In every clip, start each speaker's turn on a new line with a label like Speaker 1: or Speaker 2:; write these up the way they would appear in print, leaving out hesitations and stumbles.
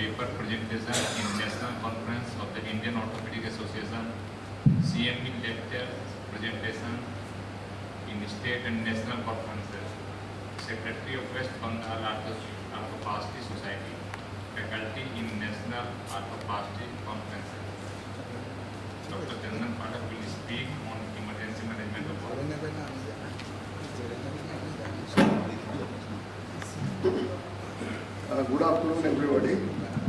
Speaker 1: paper presentation in National Conference of the Indian Orthopedic Association, CME lecture presentation in state and national conferences, Secretary of West Bengal Arthroplasty Society, faculty in National Arthroplasty Conferences. Dr. Chandan Pathak will speak on emergency management of
Speaker 2: Good afternoon, everybody.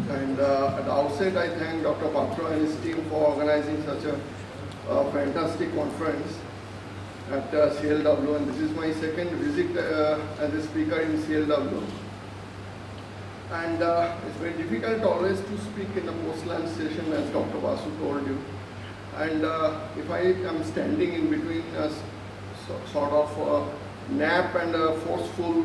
Speaker 2: And at the outset, I thank Dr. Patra and his team for organizing such a fantastic conference at CLW. And this is my second visit as a speaker in CLW. And it's very difficult always to speak in the post-lunch session, as Dr. Basu told you. And if I am standing in between a sort of nap and a forceful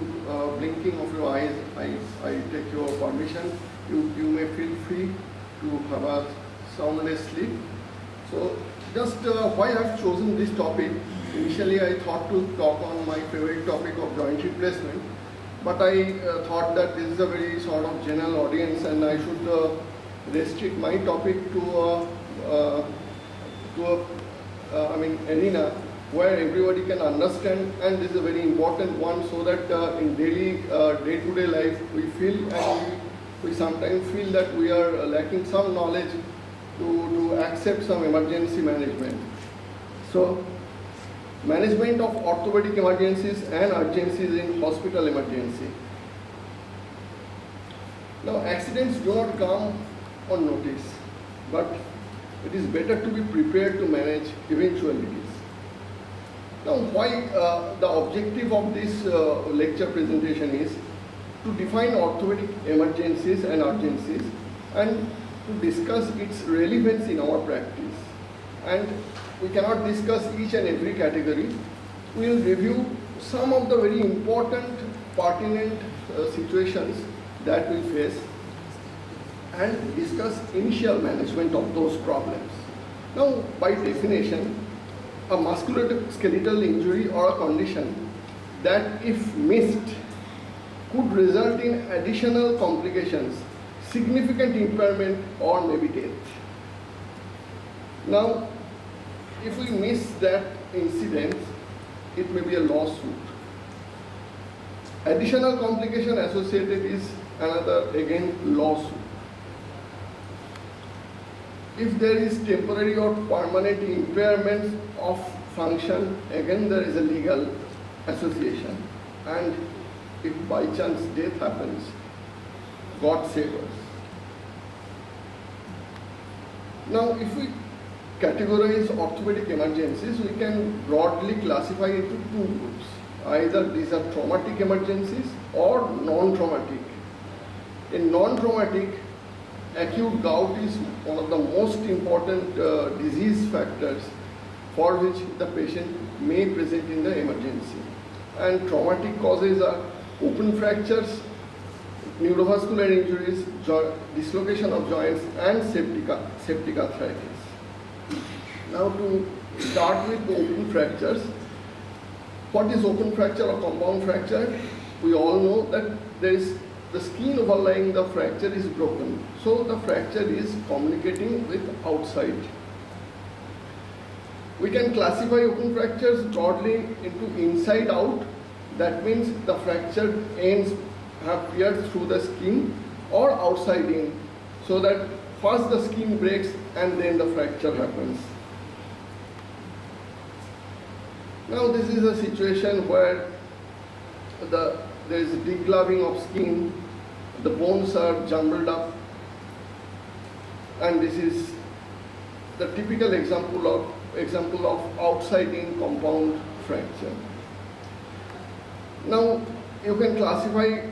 Speaker 2: blinking of your eyes, I take your permission. You may feel free to have a soundless sleep. So just why I have chosen this topic, initially I thought to talk on my favorite topic of joint replacement, but I thought that this is a very sort of general audience and I should restrict my topic to arena where everybody can understand, and this is a very important one, so that in daily day-to-day life we feel, and we sometimes feel that we are lacking some knowledge to accept some emergency management. So management of orthopedic emergencies and urgencies in hospital emergency. Now accidents do not come on notice, but it is better to be prepared to manage eventualities. Now, why the objective of this lecture presentation is to define orthopedic emergencies and urgencies and to discuss its relevance in our practice. And we cannot discuss each and every category. We will review some of the very important, pertinent situations that we face and discuss initial management of those problems. Now, by definition, a musculoskeletal injury or a condition that, if missed, could result in additional complications, significant impairment, or maybe death. Now, if we miss that incident, it may be a lawsuit. Additional complication associated is another, again, lawsuit. If there is temporary or permanent impairment of function, again there is a legal association. And if by chance death happens, God save us. Now, if we categorize orthopedic emergencies, we can broadly classify into two groups. Either these are traumatic emergencies or non-traumatic. In non-traumatic, acute gout is one of the most important disease factors for which the patient may present in the emergency. And traumatic causes are open fractures, neurovascular injuries, dislocation of joints, and septic arthritis. Now, to start with the open fractures, what is open fracture or compound fracture? We all know that there is the skin overlying the fracture is broken. So the fracture is communicating with outside. We can classify open fractures broadly into inside out. That means the fractured ends have pierced through the skin, or outside in, so that first the skin breaks and then the fracture happens. Now this is a situation where there is degloving of skin, the bones are jumbled up, and this is the typical example of outside-in compound fracture. Now you can classify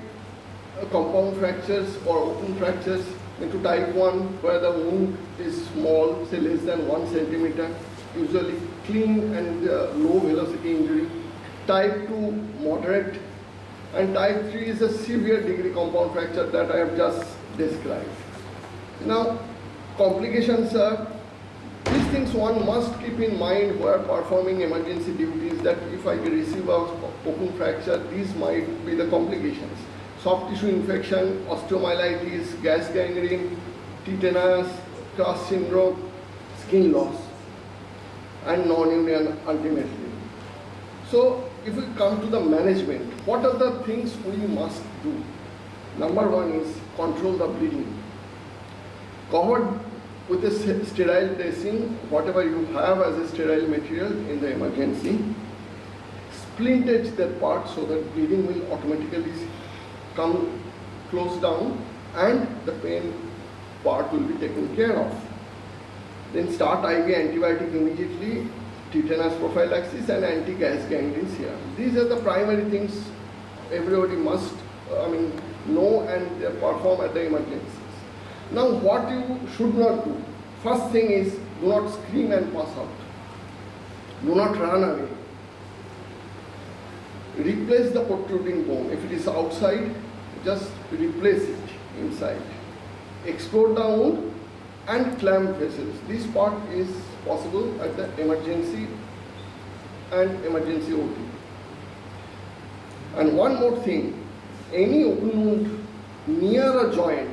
Speaker 2: compound fractures or open fractures into type 1, where the wound is small, say less than 1 centimeter, usually clean and low velocity injury. Type 2, moderate, and type 3 is a severe degree compound fracture that I have just described. Now, complications are, these things one must keep in mind while performing emergency duties, that if I receive a open fracture, these might be the complications. soft tissue infection, osteomyelitis, gas gangrene, tetanus, crush syndrome, skin loss, and non-union ultimately. So if we come to the management, what are the things we must do? Number one is control the bleeding. Covered with a sterile dressing, whatever you have as a sterile material in the emergency, splintage that part so that bleeding will automatically come close down and the pain part will be taken care of. Then start IV antibiotic immediately, tetanus prophylaxis and anti-gas gangrene serum. These are the primary things everybody must know and perform at the emergencies. Now what you should not do. First thing is, do not scream and pass out. Do not run away. Replace the protruding bone. If it is outside, just replace it inside. Explode the wound and clamp vessels. This part is possible at the emergency and emergency OT. And one more thing, any open wound near a joint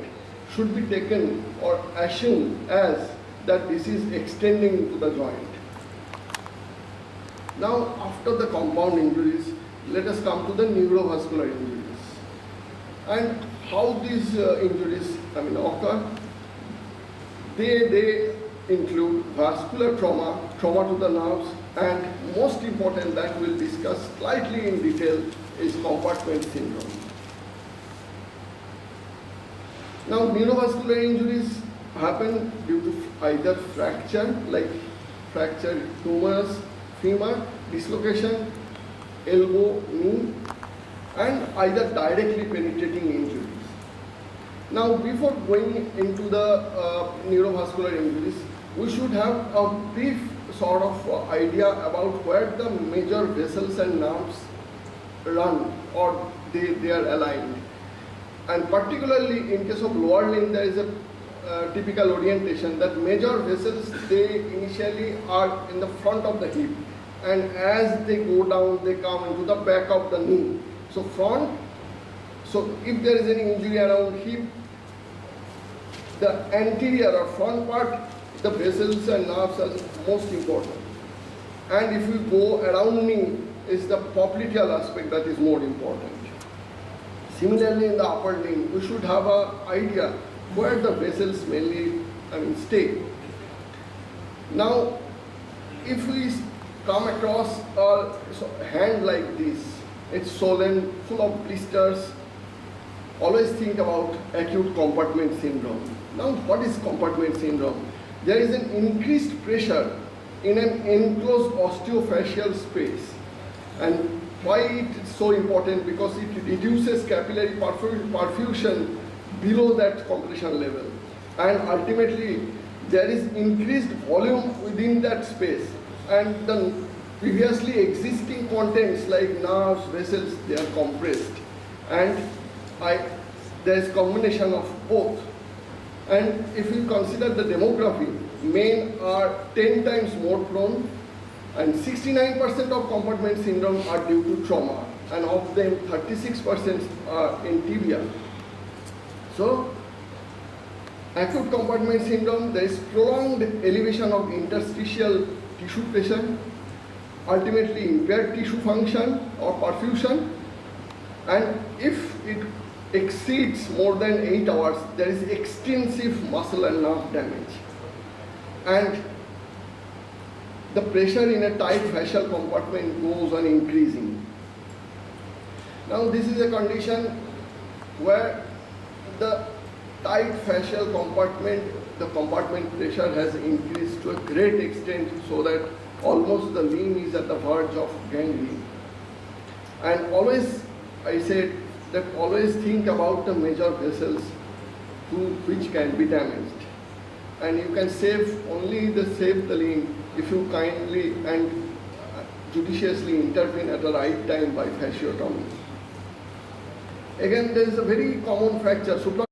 Speaker 2: should be taken or assumed as that this is extending to the joint. Now, after the compound injuries, let us come to the neurovascular injuries and how these injuries occur. They include vascular trauma, trauma to the nerves, and most important that we'll discuss slightly in detail is compartment syndrome. Now, neurovascular injuries happen due to either fracture, like fracture humerus, femur, dislocation, elbow, knee, and either directly penetrating injuries. Now, before going into the neurovascular injuries, we should have a brief sort of idea about where the major vessels and nerves run or they are aligned. And particularly in case of lower limb, there is a typical orientation that major vessels, they initially are in the front of the hip, and as they go down, they come into the back of the knee. So if there is any injury around hip, the anterior or front part, the vessels and nerves are most important. And if we go around knee, is the popliteal aspect that is more important. Similarly, in the upper limb, we should have an idea where the vessels mainly stay. Now, if we come across a hand like this, it's swollen, full of blisters, always think about acute compartment syndrome. Now, what is compartment syndrome? There is an increased pressure in an enclosed osteofascial space. And why it is so important? Because it reduces capillary perfusion below that compression level. And ultimately, there is increased volume within that space. And the previously existing contents like nerves, vessels, they are compressed. And there is combination of both. And if you consider the demography, men are 10 times more prone, and 69% of compartment syndrome are due to trauma, and of them 36% are in tibia. So, acute compartment syndrome, there is prolonged elevation of interstitial tissue pressure, ultimately impaired tissue function or perfusion, and if it exceeds more than 8 hours, there is extensive muscle and nerve damage. And the pressure in a tight fascial compartment goes on increasing. Now, this is a condition where the tight fascial compartment, the compartment pressure has increased to a great extent so that almost the limb is at the verge of gangrene. And always, I said that always think about the major vessels which can be damaged. And you can save the limb if you kindly and judiciously intervene at the right time by fasciotomy. Again, there is a very common fracture.